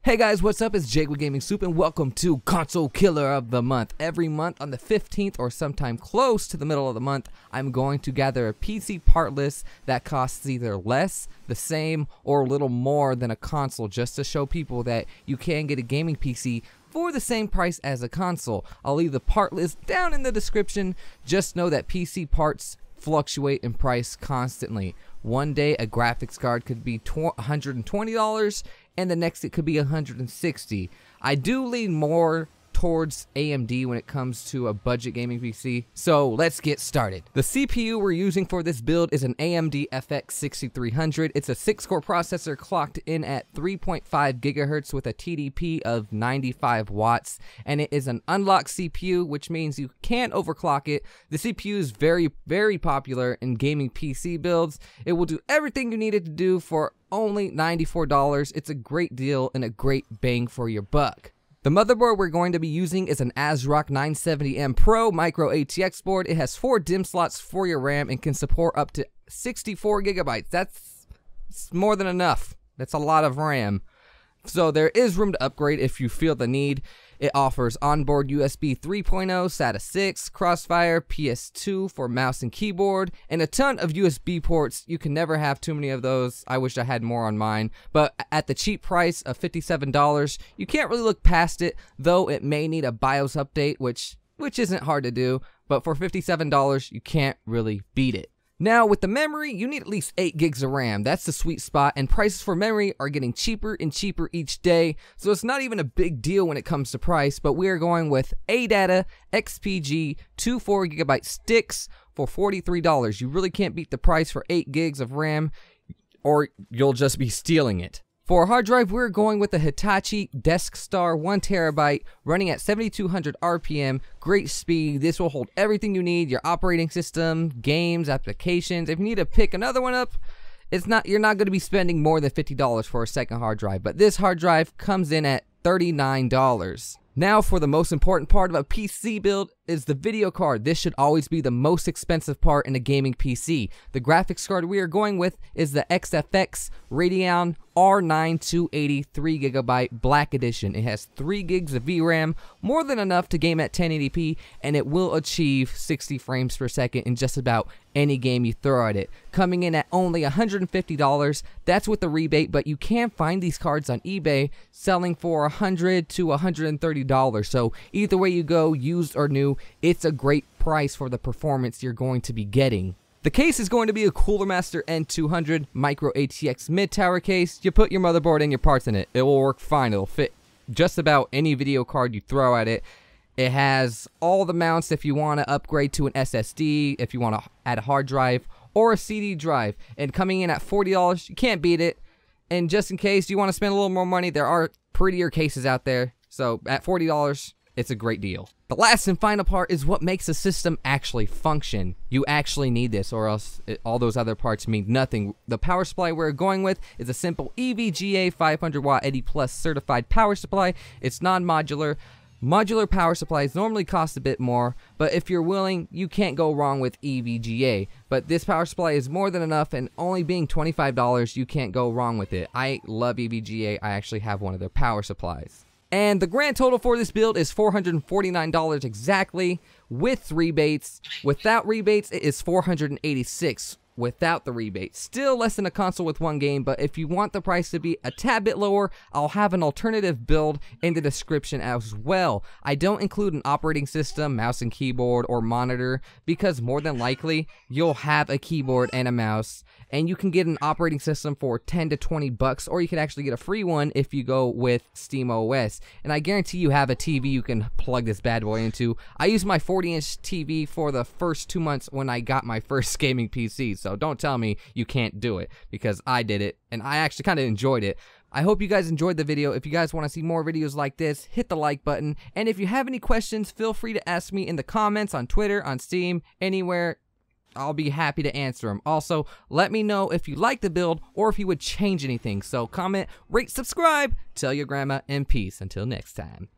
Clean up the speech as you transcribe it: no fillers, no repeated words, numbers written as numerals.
Hey guys, what's up? It's Jake with GamingSoup and welcome to Console Killer of the Month. Every month on the 15th or sometime close to the middle of the month, I'm going to gather a PC part list that costs either less, the same, or a little more than a console, just to show people that you can get a gaming PC for the same price as a console. I'll leave the part list down in the description. Just know that PC parts fluctuate in price constantly. One day a graphics card could be $120 and the next it could be $160. I do lean more towards AMD when it comes to a budget gaming PC, so let's get started. The CPU we're using for this build is an AMD FX 6300. It's a 6-core processor clocked in at 3.5 gigahertz with a TDP of 95 watts, and it is an unlocked CPU, which means you can't overclock it. The CPU is very popular in gaming PC builds. It will do everything you need it to do for only $94. It's a great deal and a great bang for your buck. The motherboard we're going to be using is an ASRock 970M Pro micro ATX board. It has 4 DIMM slots for your RAM and can support up to 64 gigabytes. That's more than enough. That's a lot of RAM. So there is room to upgrade if you feel the need. It offers onboard USB 3.0, SATA 6, Crossfire, PS2 for mouse and keyboard, and a ton of USB ports. You can never have too many of those. I wish I had more on mine, but at the cheap price of $57, you can't really look past it, though it may need a BIOS update, which isn't hard to do, but for $57, you can't really beat it. Now, with the memory, you need at least 8 gigs of RAM. That's the sweet spot, and prices for memory are getting cheaper and cheaper each day, so it's not even a big deal when it comes to price, but we are going with ADATA XPG 2 4GB sticks for $43. You really can't beat the price for 8 gigs of RAM, or you'll just be stealing it. For a hard drive, we're going with the Hitachi DeskStar 1TB running at 7200 RPM. Great speed. This will hold everything you need, your operating system, games, applications. If you need to pick another one up, you're not going to be spending more than $50 for a second hard drive, but this hard drive comes in at $39. Now for the most important part of a PC build is the video card. This should always be the most expensive part in a gaming PC. The graphics card we are going with is the XFX Radeon R9 280 3GB Black Edition. It has 3 gigs of VRAM, more than enough to game at 1080p, and it will achieve 60 frames per second in just about any game you throw at it. Coming in at only $150, that's with the rebate, but you can find these cards on eBay selling for $100 to $130. So either way you go, used or new, it's a great price for the performance you're going to be getting. The case is going to be a Cooler Master N200 micro ATX mid-tower case. You put your motherboard and your parts in it. It will work fine. It'll fit just about any video card you throw at it. It has all the mounts if you want to upgrade to an SSD, if you want to add a hard drive, or a CD drive. And coming in at $40, you can't beat it. And just in case you want to spend a little more money, there are prettier cases out there. So at $40, it's a great deal. The last and final part is what makes a system actually function. You actually need this, or else all those other parts mean nothing. The power supply we're going with is a simple EVGA 500 watt 80 plus certified power supply. It's non-modular. Modular power supplies normally cost a bit more, but if you're willing, you can't go wrong with EVGA. But this power supply is more than enough, and only being $25, you can't go wrong with it. I love EVGA. I actually have one of their power supplies. And the grand total for this build is $449 exactly, with rebates. Without rebates, it is $486 without the rebate. Still less than a console with one game, but if you want the price to be a tad bit lower, I'll have an alternative build in the description as well. I don't include an operating system, mouse and keyboard, or monitor, because more than likely, you'll have a keyboard and a mouse, and you can get an operating system for 10 to 20 bucks, or you can actually get a free one if you go with SteamOS. And I guarantee you have a TV you can plug this bad boy into. I used my 40-inch TV for the first 2 months when I got my first gaming PC, so don't tell me you can't do it, because I did it, and I actually kind of enjoyed it. I hope you guys enjoyed the video. If you guys want to see more videos like this, hit the like button, and if you have any questions, feel free to ask me in the comments on Twitter, on Steam, anywhere. I'll be happy to answer them. Also, let me know if you like the build or if you would change anything. So comment, rate, subscribe, tell your grandma, and peace. Until next time.